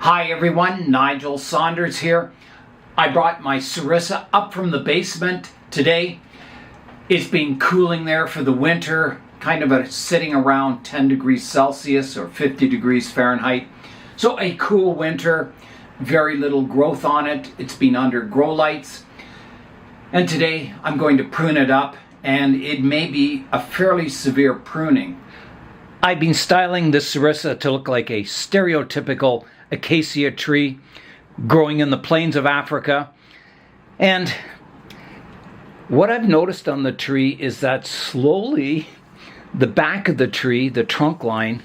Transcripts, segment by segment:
Hi everyone, Nigel Saunders here. I brought my Serissa up from the basement today. It's been cooling there for the winter, kind of sitting around 10 degrees Celsius or 50 degrees Fahrenheit. So a cool winter, very little growth on it. It's been under grow lights. And today I'm going to prune it up, and it may be a fairly severe pruning. I've been styling this Serissa to look like a stereotypical acacia tree growing in the plains of Africa. And what I've noticed on the tree is that slowly the back of the tree, the trunk line,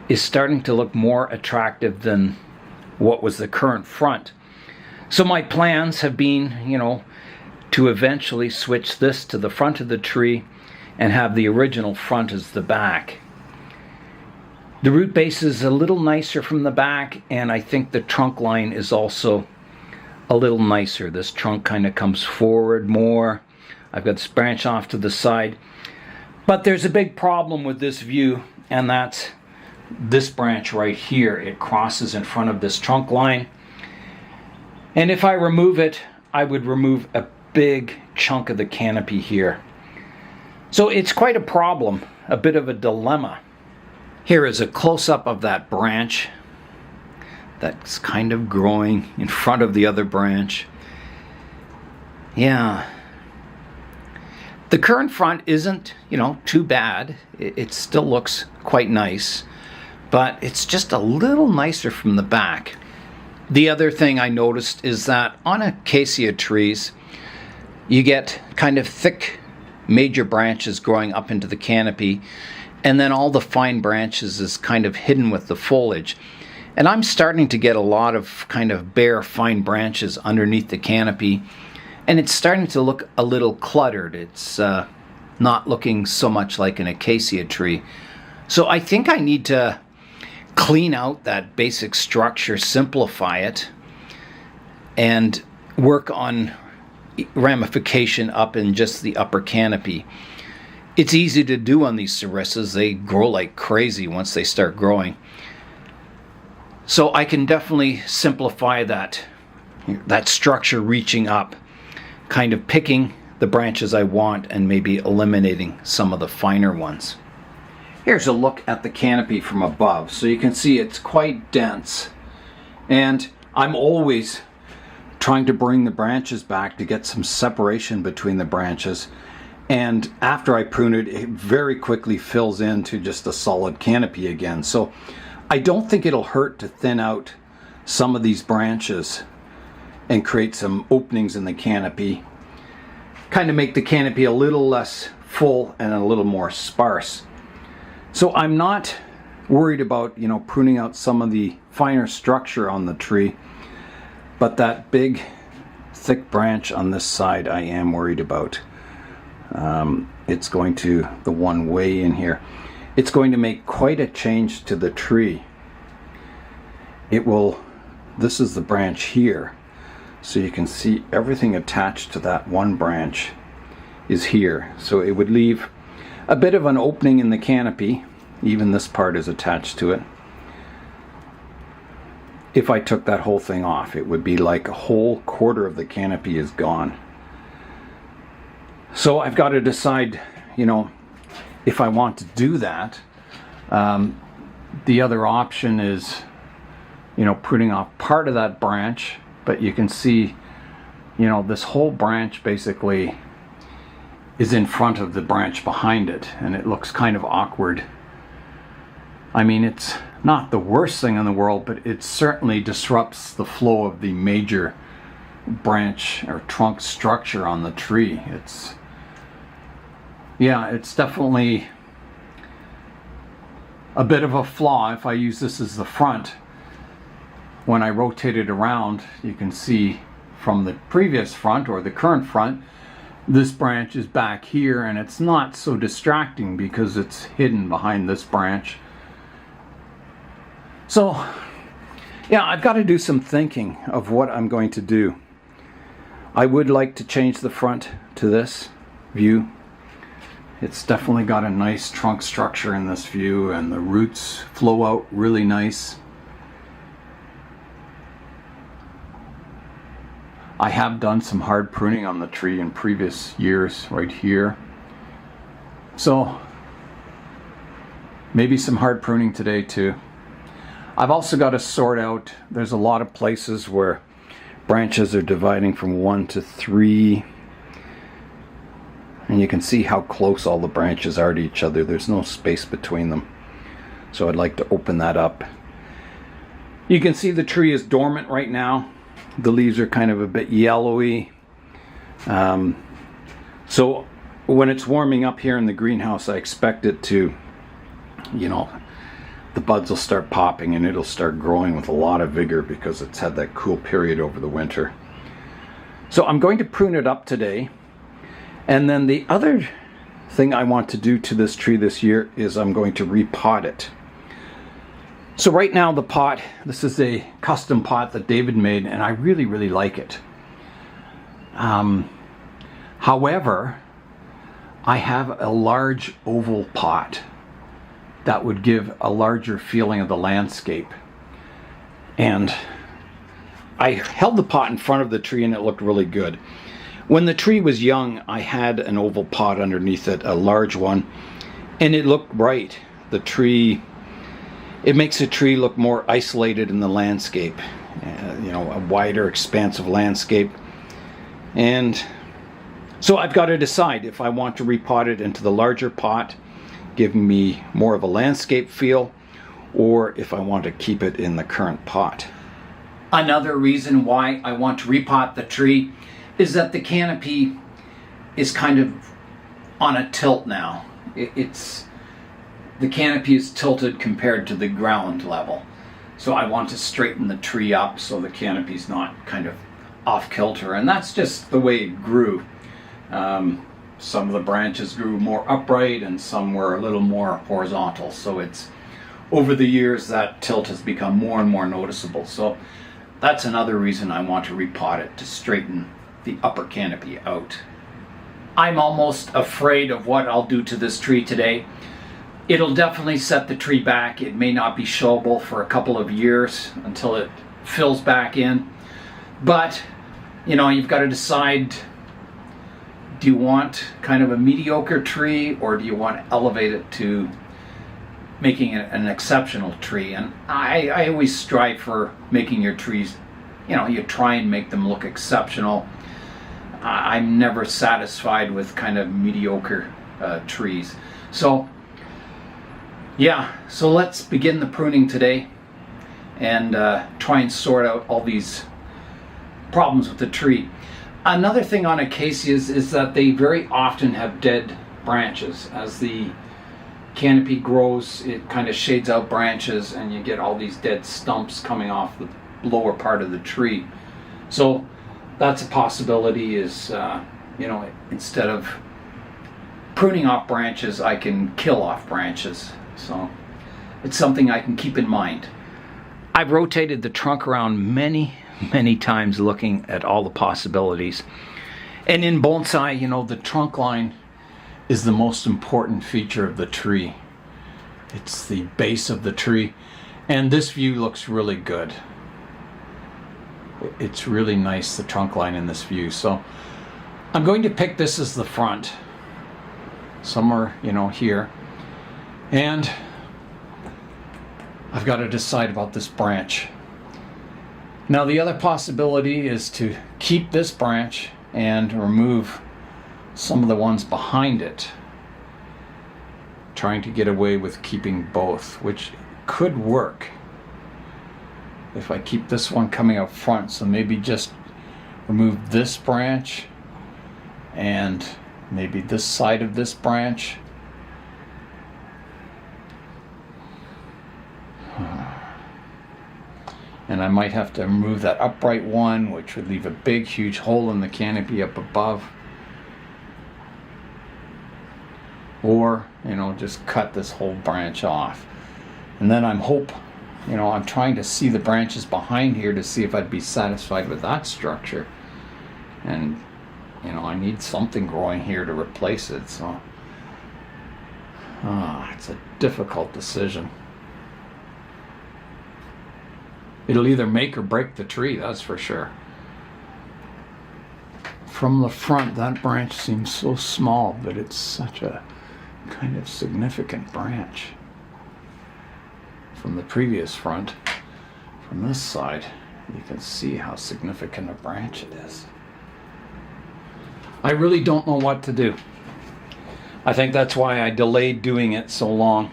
is starting to look more attractive than what was the current front. So my plans have been, to eventually switch this to the front of the tree and have the original front as the back. The root base is a little nicer from the back, and I think the trunk line is also a little nicer. This trunk kind of comes forward more. I've got this branch off to the side. But there's a big problem with this view, and that's this branch right here. It crosses in front of this trunk line. And if I remove it, I would remove a big chunk of the canopy here. So it's quite a problem, a bit of a dilemma. Here is a close-up of that branch that's kind of growing in front of the other branch. Yeah. The current front isn't, too bad. It still looks quite nice, but it's just a little nicer from the back. The other thing I noticed is that on acacia trees, you get kind of thick major branches growing up into the canopy, and then all the fine branches is kind of hidden with the foliage. And I'm starting to get a lot of kind of bare fine branches underneath the canopy, and it's starting to look a little cluttered. It's not looking so much like an acacia tree. So I think I need to clean out that basic structure, simplify it, and work on ramification up in just the upper canopy. It's easy to do on these Serissas. They grow like crazy once they start growing. So I can definitely simplify that structure, reaching up, kind of picking the branches I want and maybe eliminating some of the finer ones. Here's a look at the canopy from above. So you can see it's quite dense. And I'm always trying to bring the branches back to get some separation between the branches. And after I prune it, it very quickly fills into just a solid canopy again. So I don't think it'll hurt to thin out some of these branches and create some openings in the canopy. Kind of make the canopy a little less full and a little more sparse. So I'm not worried about, pruning out some of the finer structure on the tree. But that big, thick branch on this side I am worried about. It's going to, the one way in here, it's going to make quite a change to the tree. This is the branch here. So you can see everything attached to that one branch is here. So it would leave a bit of an opening in the canopy. Even this part is attached to it. If I took that whole thing off, it would be like a whole quarter of the canopy is gone. So I've got to decide, if I want to do that. The other option is, pruning off part of that branch, but you can see, this whole branch basically is in front of the branch behind it, and it looks kind of awkward. I mean, it's not the worst thing in the world, but it certainly disrupts the flow of the major branch or trunk structure on the tree. It's definitely a bit of a flaw. If I use this as the front, when I rotate it around, you can see from the previous front or the current front, this branch is back here, and it's not so distracting because it's hidden behind this branch. So, I've got to do some thinking of what I'm going to do. I would like to change the front to this view. It's definitely got a nice trunk structure in this view, and the roots flow out really nice. I have done some hard pruning on the tree in previous years right here. So maybe some hard pruning today too. I've also got to sort out, there's a lot of places where branches are dividing from 1 to 3. And you can see how close all the branches are to each other. There's no space between them. So I'd like to open that up. You can see the tree is dormant right now. The leaves are kind of a bit yellowy. So when it's warming up here in the greenhouse, I expect it to, you know, the buds will start popping and it'll start growing with a lot of vigor because it's had that cool period over the winter. So I'm going to prune it up today. And then the other thing I want to do to this tree this year is I'm going to repot it. So right now the pot, this is a custom pot that David made, and I really, really like it. However, I have a large oval pot that would give a larger feeling of the landscape. And I held the pot in front of the tree and it looked really good. When the tree was young, I had an oval pot underneath it, a large one, and it looked right. The tree, it makes a tree look more isolated in the landscape, you know, a wider, expansive landscape. And so I've got to decide if I want to repot it into the larger pot, giving me more of a landscape feel, or if I want to keep it in the current pot. Another reason why I want to repot the tree is that the canopy is kind of on a tilt now. The canopy is tilted compared to the ground level. So I want to straighten the tree up so the canopy's not kind of off kilter. And that's just the way it grew. Some of the branches grew more upright and some were a little more horizontal. So it's over the years that tilt has become more and more noticeable. So that's another reason I want to repot it, to straighten the upper canopy out. I'm almost afraid of what I'll do to this tree today. It'll definitely set the tree back. It may not be showable for a couple of years until it fills back in. But, you know, you've got to decide, do you want kind of a mediocre tree or do you want to elevate it to making it an exceptional tree? And I always strive for making your trees, you know, you try and make them look exceptional. I'm never satisfied with kind of mediocre trees. So yeah, so let's begin the pruning today and try and sort out all these problems with the tree. Another thing on acacias is that they very often have dead branches. As the canopy grows, it kind of shades out branches and you get all these dead stumps coming off the lower part of the tree. So that's a possibility, is you know, instead of pruning off branches, I can kill off branches. So it's something I can keep in mind. I've rotated the trunk around many times looking at all the possibilities. And in bonsai, you know, the trunk line is the most important feature of the tree. It's the base of the tree. And this view looks really good. It's really nice, the trunk line in this view. So I'm going to pick this as the front, somewhere, you know, here. And I've got to decide about this branch. Now the other possibility is to keep this branch and remove some of the ones behind it, trying to get away with keeping both, which could work if I keep this one coming up front. So maybe just remove this branch and maybe this side of this branch. And I might have to remove that upright one, which would leave a big, huge hole in the canopy up above. Or, you know, just cut this whole branch off. And then I'm trying to see the branches behind here to see if I'd be satisfied with that structure. And, you know, I need something growing here to replace it, so it's a difficult decision. It'll either make or break the tree, that's for sure. from the front, that branch seems so small, but it's such a kind of significant branch. From the previous front, from this side, you can see how significant a branch it is. I really don't know what to do. I think that's why I delayed doing it so long,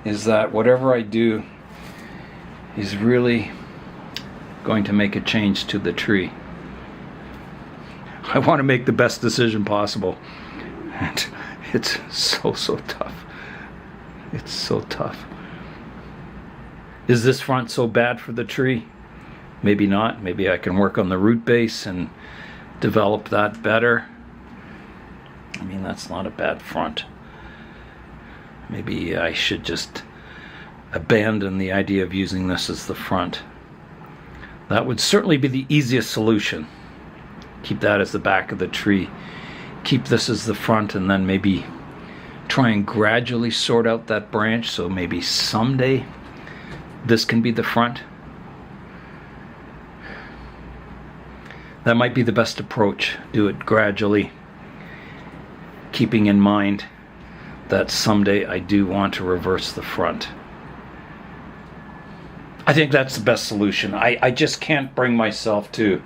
is that whatever I do is really going to make a change to the tree. I want to make the best decision possible, and it's so tough. It's so tough. Is this front so bad for the tree? Maybe not. Maybe I can work on the root base and develop that better. I mean, that's not a bad front. Maybe I should just abandon the idea of using this as the front. That would certainly be the easiest solution. Keep that as the back of the tree. Keep this as the front, and then maybe try and gradually sort out that branch, so maybe someday this can be the front. That might be the best approach. Do it gradually, keeping in mind that someday I do want to reverse the front. I think that's the best solution. I just can't bring myself to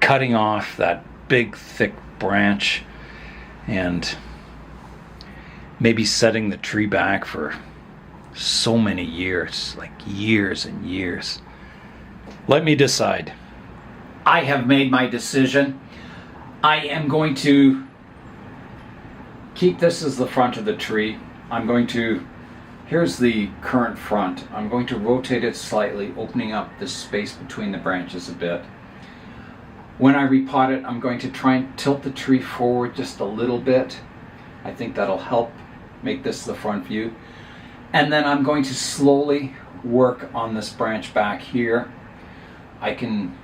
cutting off that big thick branch and maybe setting the tree back for so many years, like years and years. Let me decide. I have made my decision. I am going to keep this as the front of the tree. I'm going to, here's the current front. I'm going to rotate it slightly, opening up the space between the branches a bit. When I repot it, I'm going to try and tilt the tree forward just a little bit. I think that'll help make this the front view. And then I'm going to slowly work on this branch back here. I can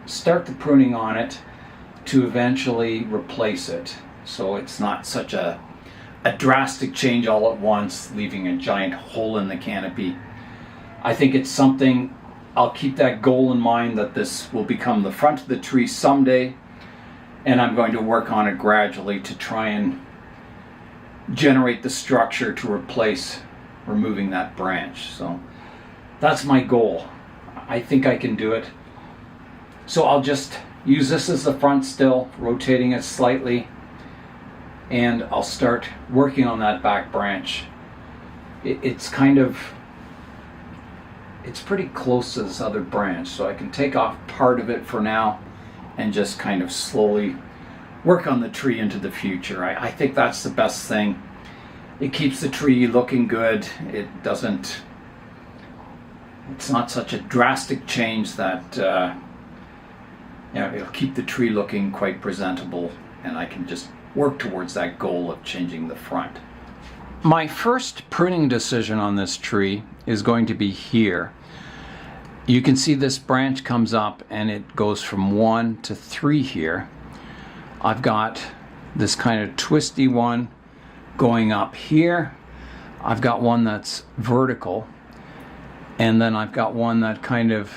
start the pruning on it to eventually replace it, so it's not such a drastic change all at once, leaving a giant hole in the canopy. I think it's something, I'll keep that goal in mind, that this will become the front of the tree someday, and I'm going to work on it gradually to try and generate the structure to replace removing that branch. So that's my goal. I think I can do it. So I'll just use this as the front still, rotating it slightly, and I'll start working on that back branch. It's pretty close to this other branch, so I can take off part of it for now and just kind of slowly work on the tree into the future. I think that's the best thing. It keeps the tree looking good. It's not such a drastic change that it'll keep the tree looking quite presentable, and I can just work towards that goal of changing the front. My first pruning decision on this tree is going to be here. You can see this branch comes up and it goes from 1 to 3 here. I've got this kind of twisty one going up here. I've got one that's vertical, and then I've got one that kind of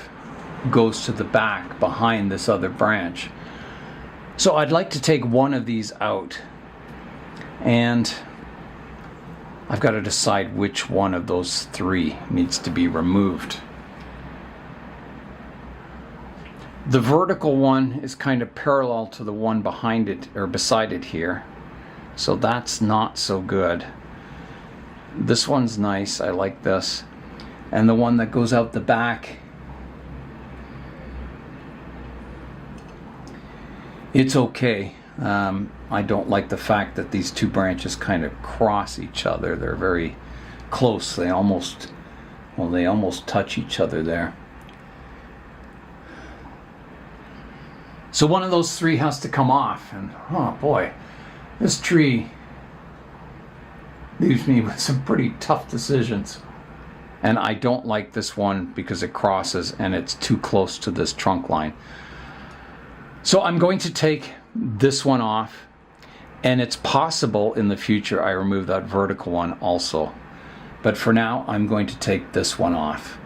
goes to the back behind this other branch. So I'd like to take one of these out, and I've got to decide which one of those 3 needs to be removed. The vertical one is kind of parallel to the one behind it, or beside it here, so that's not so good. This one's nice, I like this. And the one that goes out the back, it's okay. I don't like the fact that these 2 branches kind of cross each other. They're very close. They almost touch each other there. So one of those 3 has to come off, and oh boy, this tree leaves me with some pretty tough decisions. And I don't like this one because it crosses and it's too close to this trunk line. So I'm going to take this one off, and it's possible in the future I remove that vertical one also. But for now, I'm going to take this one off.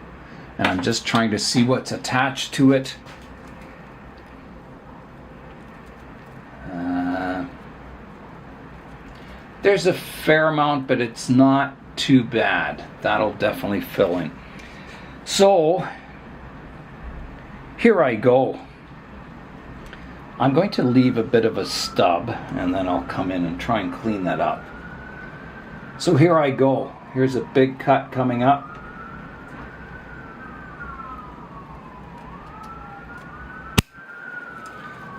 And I'm just trying to see what's attached to it. There's a fair amount, but it's not too bad. That'll definitely fill in. So here I go. I'm going to leave a bit of a stub, and then I'll come in and try and clean that up. So here I go. Here's a big cut coming up.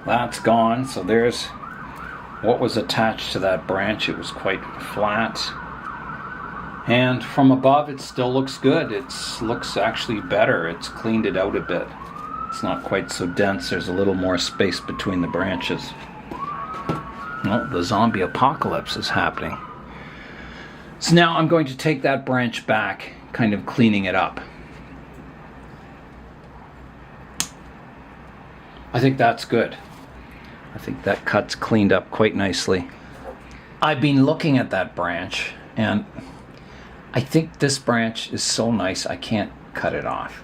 That's gone. So there's what was attached to that branch. It was quite flat. And from above it still looks good. It looks actually better. It's cleaned it out a bit. It's not quite so dense. There's a little more space between the branches. Well, the zombie apocalypse is happening. So now I'm going to take that branch back, kind of cleaning it up. I think that's good. I think that cut's cleaned up quite nicely. I've been looking at that branch, and I think this branch is so nice I can't cut it off.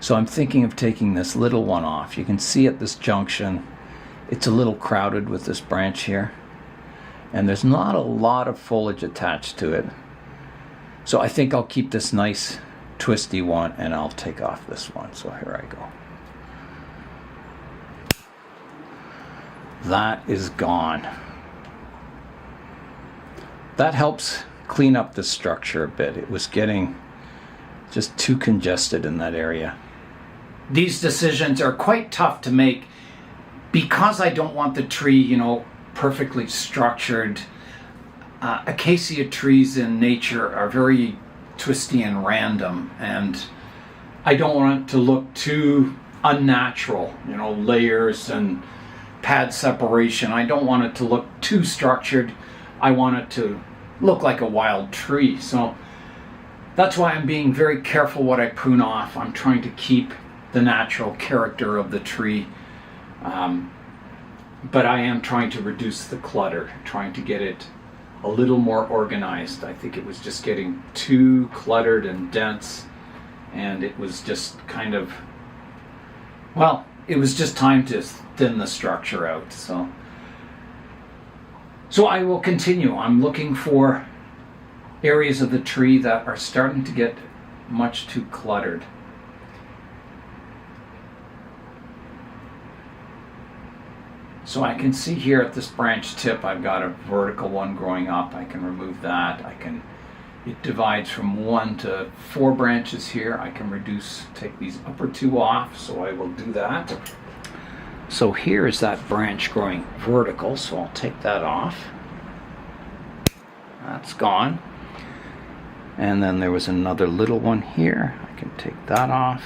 So I'm thinking of taking this little one off. You can see at this junction, it's a little crowded with this branch here. And there's not a lot of foliage attached to it. So I think I'll keep this nice twisty one, and I'll take off this one. So here I go. That is gone. That helps clean up the structure a bit. It was getting just too congested in that area. These decisions are quite tough to make because I don't want the tree, perfectly structured. Acacia trees in nature are very twisty and random, and I don't want it to look too unnatural, layers and pad separation. I don't want it to look too structured. I want it to look like a wild tree. So that's why I'm being very careful what I prune off. I'm trying to keep the natural character of the tree, but I am trying to reduce the clutter, trying to get it a little more organized. I think it was just getting too cluttered and dense, and it was just kind of, it was just time to thin the structure out. So I will continue. I'm looking for areas of the tree that are starting to get much too cluttered. So I can see here at this branch tip, I've got a vertical one growing up. I can remove that. It divides from 1 to 4 branches here. I can take these upper 2 off, so I will do that. So here is that branch growing vertical, so I'll take that off. That's gone. And then there was another little one here. I can take that off.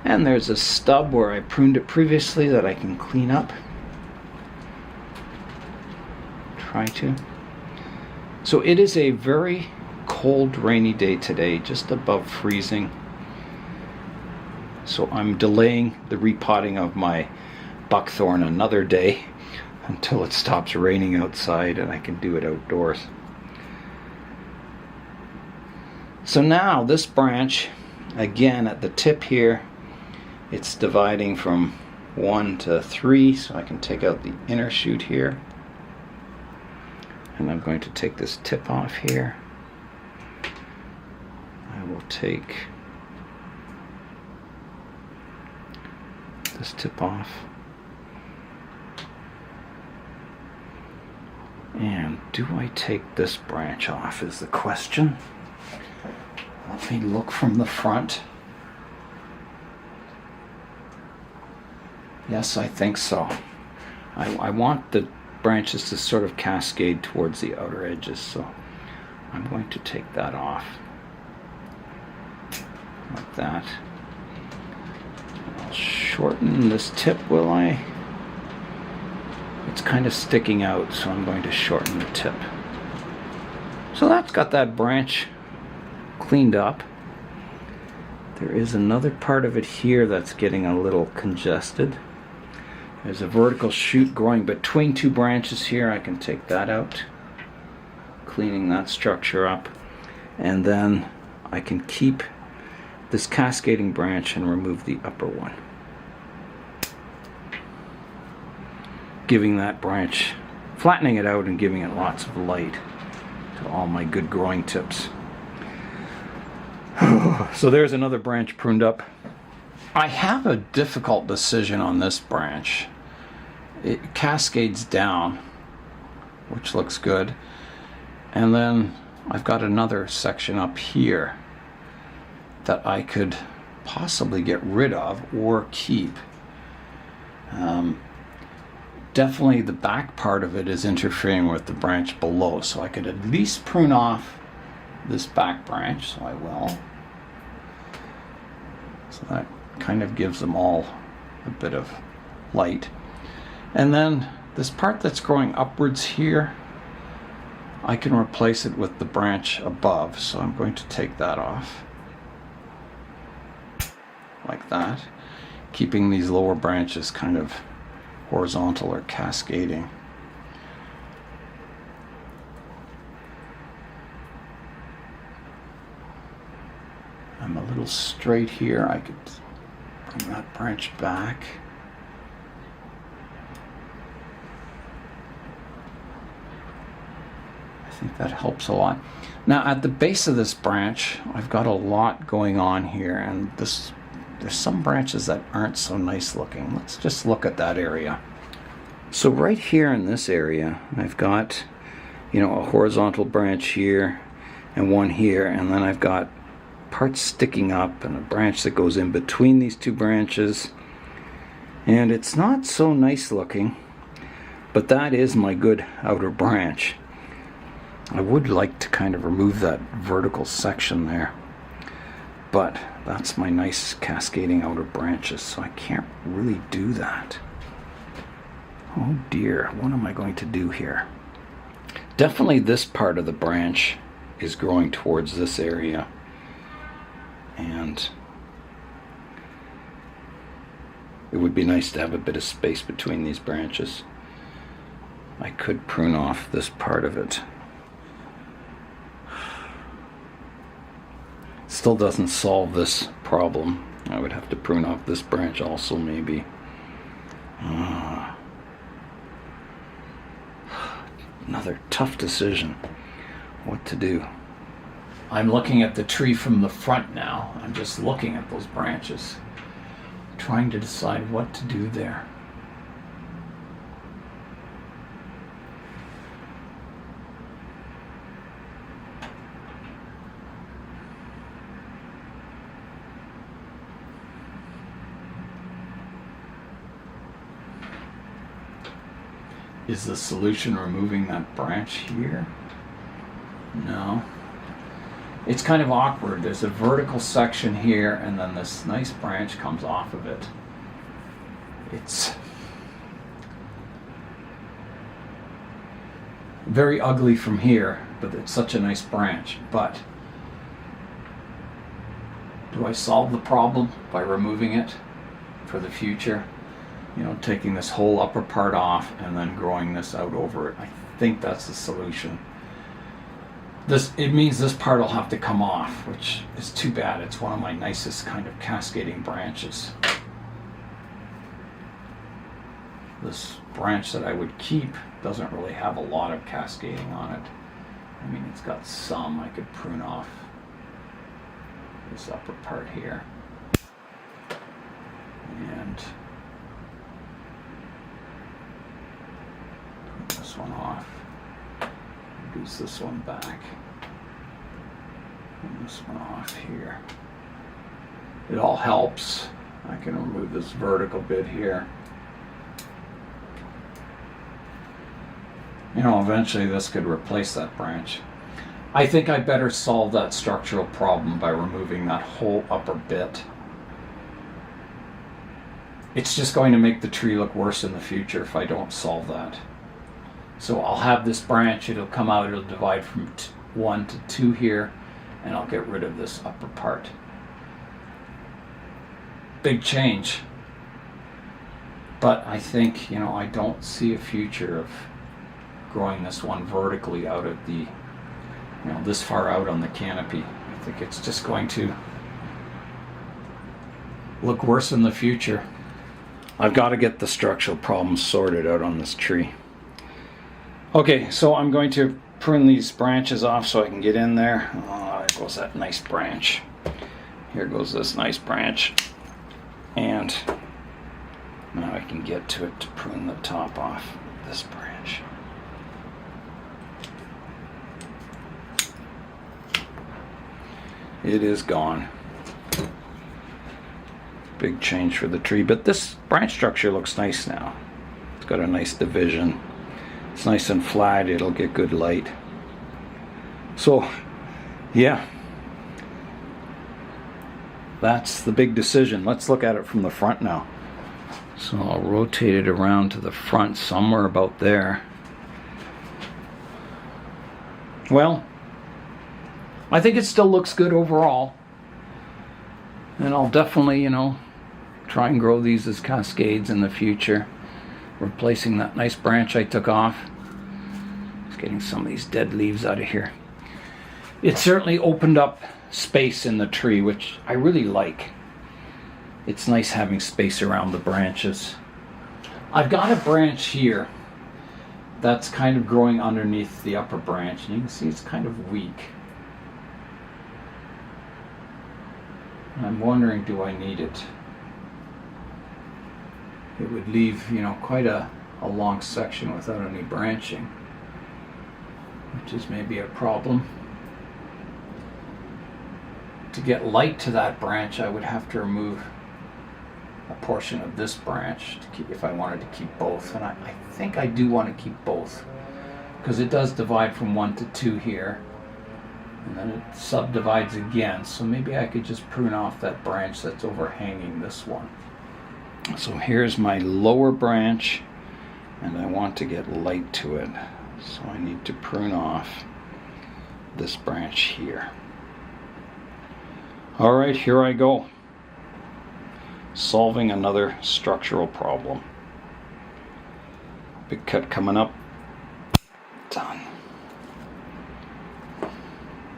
And there's a stub where I pruned it previously that I can clean up. Try to. So it is a very cold, rainy day today, just above freezing. So I'm delaying the repotting of my buckthorn another day until it stops raining outside and I can do it outdoors. So now this branch, again at the tip here, it's dividing from 1 to 3, so I can take out the inner shoot here. And I'm going to take this tip off here. I will take this tip off. And do I take this branch off is the question. Let me look from the front. Yes, I think so. I want the branches to sort of cascade towards the outer edges, so I'm going to take that off. Like that. I'll shorten this tip, will I? It's kind of sticking out, so I'm going to shorten the tip. So that's got that branch cleaned up. There is another part of it here that's getting a little congested. There's a vertical shoot growing between 2 branches here. I can take that out, cleaning that structure up. And then I can keep this cascading branch and remove the upper one, giving that branch flattening it out and giving it lots of light to all my good growing tips. So there's another branch pruned up. I have a difficult decision on this branch. It cascades down, which looks good. And then I've got another section up here that I could possibly get rid of or keep. Definitely the back part of it is interfering with the branch below, so I could at least prune off this back branch, so I will. So that kind of gives them all a bit of light. And then this part that's growing upwards here, I can replace it with the branch above, so I'm going to take that off like that, keeping these lower branches kind of horizontal or cascading. I'm a little straight here. I could bring that branch back. I think that helps a lot. Now at the base of this branch, I've got a lot going on here, and there's some branches that aren't so nice looking. Let's just look at that area. So right here in this area, I've got, a horizontal branch here and one here, and then I've got parts sticking up and a branch that goes in between these two branches, and it's not so nice looking, but that is my good outer branch. I would like to kind of remove that vertical section there, but that's my nice cascading outer branches, so I can't really do that. Oh dear, what am I going to do here? Definitely this part of the branch is growing towards this area, and it would be nice to have a bit of space between these branches. I could prune off this part of it. Still doesn't solve this problem. I would have to prune off this branch also, maybe. Another tough decision. What to do? I'm looking at the tree from the front now. I'm just looking at those branches, trying to decide what to do there. Is the solution removing that branch here? No. It's kind of awkward. There's a vertical section here, and then this nice branch comes off of it. It's very ugly from here, but it's such a nice branch. But do I solve the problem by removing it for the future? Taking this whole upper part off and then growing this out over it. I think that's the solution. It means this part will have to come off, which is too bad. It's one of my nicest kind of cascading branches. This branch that I would keep doesn't really have a lot of cascading on it. I mean, it's got some. I could prune off this upper part here. And this one off, reduce this one back, and this one off here. It all helps. I can remove this vertical bit here. Eventually this could replace that branch. I think I better solve that structural problem by removing that whole upper bit. It's just going to make the tree look worse in the future if I don't solve that. So I'll have this branch, it'll come out, it'll divide from 1 to 2 here, and I'll get rid of this upper part. Big change. But I think, I don't see a future of growing this one vertically out of the, this far out on the canopy. I think it's just going to look worse in the future. I've got to get the structural problems sorted out on this tree. Okay, so I'm going to prune these branches off so I can get in there. Oh, there goes that nice branch. Here goes this nice branch. And now I can get to it to prune the top off this branch. It is gone. Big change for the tree, but this branch structure looks nice now. It's got a nice division. It's nice and flat, it'll get good light. So, yeah. That's the big decision. Let's look at it from the front now. So I'll rotate it around to the front somewhere about there. Well, I think it still looks good overall. And I'll definitely, you know, try and grow these as cascades in the future. Replacing that nice branch I took off. Just getting some of these dead leaves out of here. It certainly opened up space in the tree, which I really like. It's nice having space around the branches. I've got a branch here that's kind of growing underneath the upper branch, and you can see it's kind of weak. And I'm wondering, do I need it? It would leave, you know, quite a long section without any branching, which is maybe a problem. To get light to that branch, I would have to remove a portion of this branch to keep, if I wanted to keep both. And I think I do want to keep both, because it does divide from 1 to 2 here, and then it subdivides again. So maybe I could just prune off that branch that's overhanging this one. So here's my lower branch, and I want to get light to it. So I need to prune off this branch here. All right, here I go. Solving another structural problem. Big cut coming up. Done.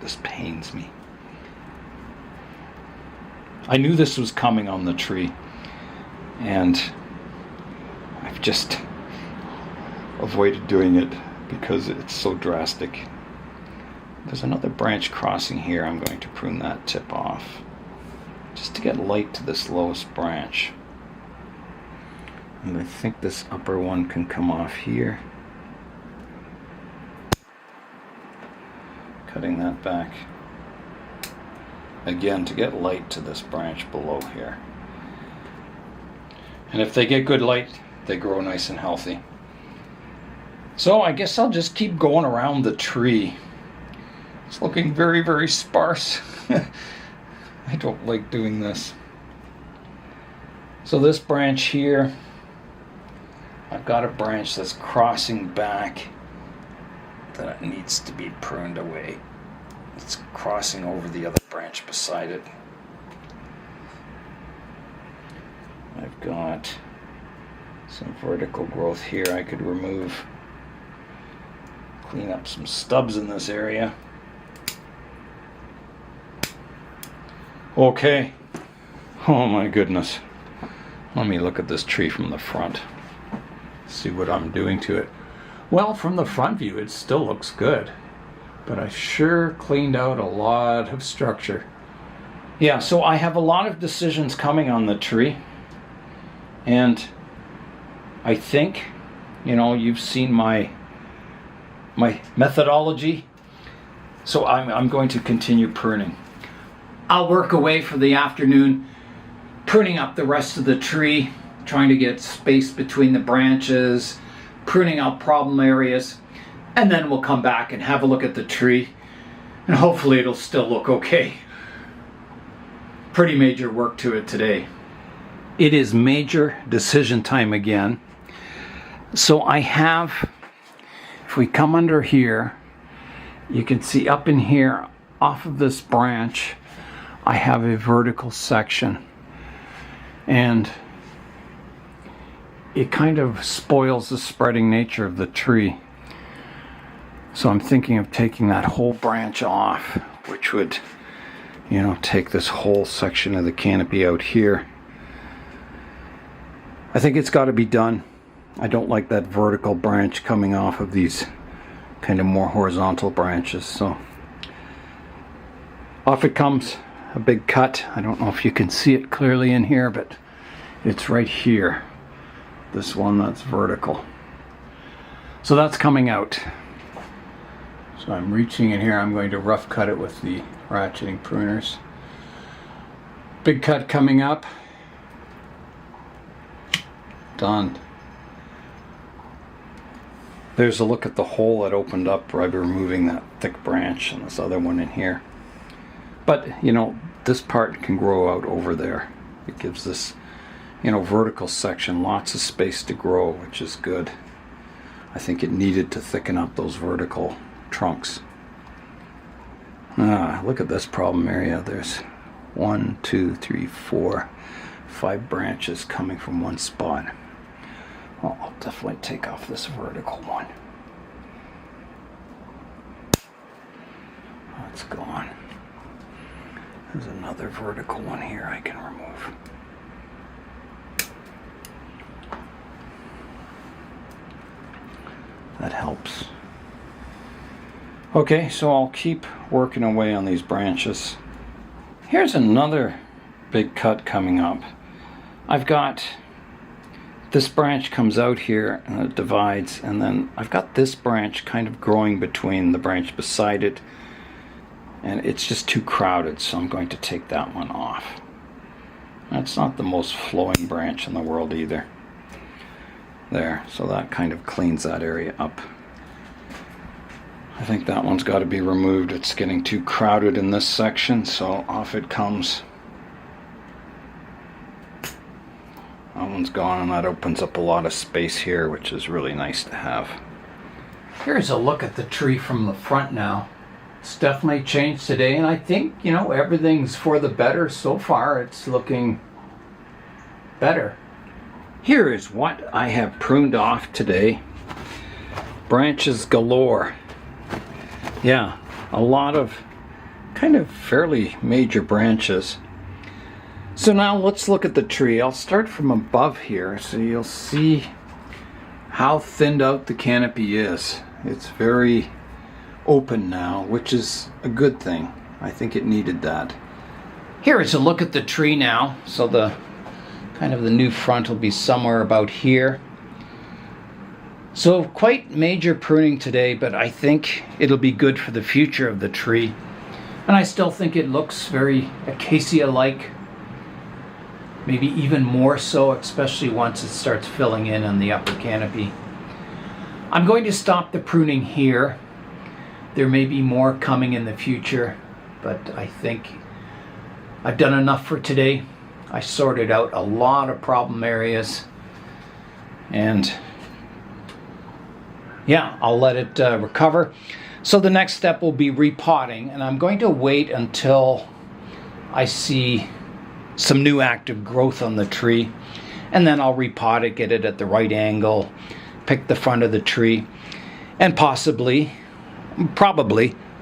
This pains me. I knew this was coming on the tree, and I've just avoided doing it because it's so drastic. There's another branch crossing here. I'm going to prune that tip off just to get light to this lowest branch. And I think this upper one can come off here. Cutting that back again to get light to this branch below here. And if they get good light, they grow nice and healthy. So I guess I'll just keep going around the tree. It's looking very, very sparse. I don't like doing this. So this branch here, I've got a branch that's crossing back that needs to be pruned away. It's crossing over the other branch beside it. I've got some vertical growth here I could remove. Clean up some stubs in this area. Okay. Oh my goodness. Let me look at this tree from the front. See what I'm doing to it. Well, from the front view, it still looks good. But I sure cleaned out a lot of structure. Yeah, so I have a lot of decisions coming on the tree. And I think, you know, you've seen my methodology. So I'm going to continue pruning. I'll work away for the afternoon, pruning up the rest of the tree, trying to get space between the branches, pruning out problem areas, and then we'll come back and have a look at the tree, and hopefully it'll still look okay. Pretty major work to it today. It is major decision time again. So I have, if we come under here, you can see up in here, off of this branch, I have a vertical section, and it kind of spoils the spreading nature of the tree. So I'm thinking of taking that whole branch off, which would, you know, take this whole section of the canopy out here. I think it's got to be done. I don't like that vertical branch coming off of these kind of more horizontal branches. So off it comes, a big cut. I don't know if you can see it clearly in here, but it's right here. This one that's vertical. So that's coming out. So I'm reaching in here. I'm going to rough cut it with the ratcheting pruners. Big cut coming up. Done. There's a look at the hole that opened up by removing that thick branch and this other one in here. But, you know, this part can grow out over there. It gives this, you know, vertical section lots of space to grow, which is good. I think it needed to thicken up those vertical trunks. Look at this problem area. There's 1, 2, 3, 4, 5 branches coming from one spot. Well, I'll definitely take off this vertical one. That's gone. There's another vertical one here I can remove. That helps. Okay, so I'll keep working away on these branches. Here's another big cut coming up. I've got this branch comes out here and it divides, and then I've got this branch kind of growing between the branch beside it, and it's just too crowded, so I'm going to take that one off. That's not the most flowing branch in the world either. There, so that kind of cleans that area up. I think that one's got to be removed. It's getting too crowded in this section, so off it comes. That one's gone, and that opens up a lot of space here, which is really nice to have. Here's a look at the tree from the front now. It's definitely changed today, and I think, you know, everything's for the better so far. It's looking better. Here is what I have pruned off today. Branches galore. Yeah, a lot of kind of fairly major branches. So now let's look at the tree. I'll start from above here so you'll see how thinned out the canopy is. It's very open now, which is a good thing. I think it needed that. Here is a look at the tree now. So the kind of the new front will be somewhere about here. So quite major pruning today, but I think it'll be good for the future of the tree. And I still think it looks very acacia-like. Maybe even more so, especially once it starts filling in on the upper canopy. I'm going to stop the pruning here. There may be more coming in the future, but I think I've done enough for today. I sorted out a lot of problem areas, and yeah, I'll let it recover. So the next step will be repotting, and I'm going to wait until I see some new active growth on the tree, and then I'll repot it, get it at the right angle, pick the front of the tree, and probably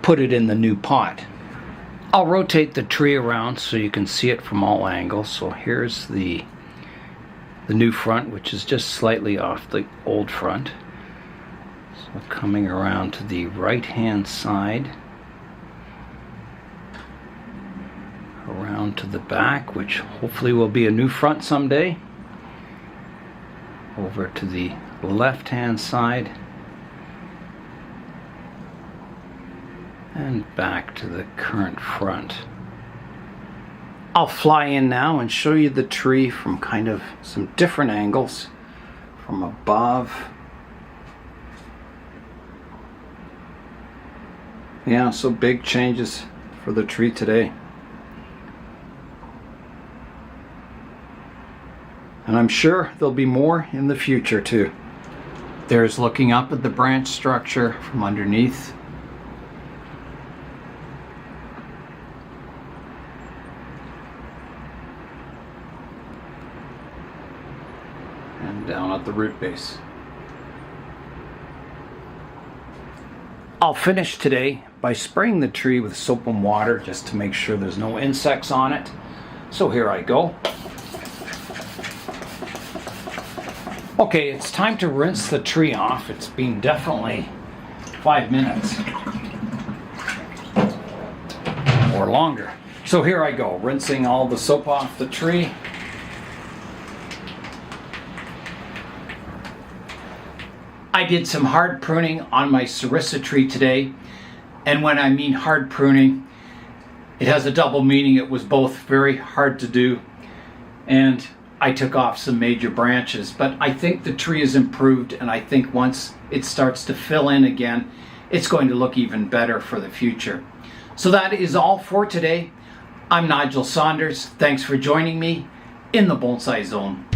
put it in the new pot. I'll rotate the tree around so you can see it from all angles. So here's the new front, which is just slightly off the old front. So coming around to the right hand side, around to the back, which hopefully will be a new front someday, over to the left hand side, and back to the current front. I'll fly in now and show you the tree from kind of some different angles, from above. Yeah, so big changes for the tree today. And I'm sure there'll be more in the future too. There's looking up at the branch structure from underneath. And down at the root base. I'll finish today by spraying the tree with soap and water just to make sure there's no insects on it. So here I go. Okay, it's time to rinse the tree off. It's been definitely 5 minutes or longer. So here I go, rinsing all the soap off the tree. I did some hard pruning on my Serissa tree today, and when I mean hard pruning, it has a double meaning. It was both very hard to do, and I took off some major branches, but I think the tree is improved, and I think once it starts to fill in again, it's going to look even better for the future. So that is all for today. I'm Nigel Saunders. Thanks for joining me in the Bonsai Zone.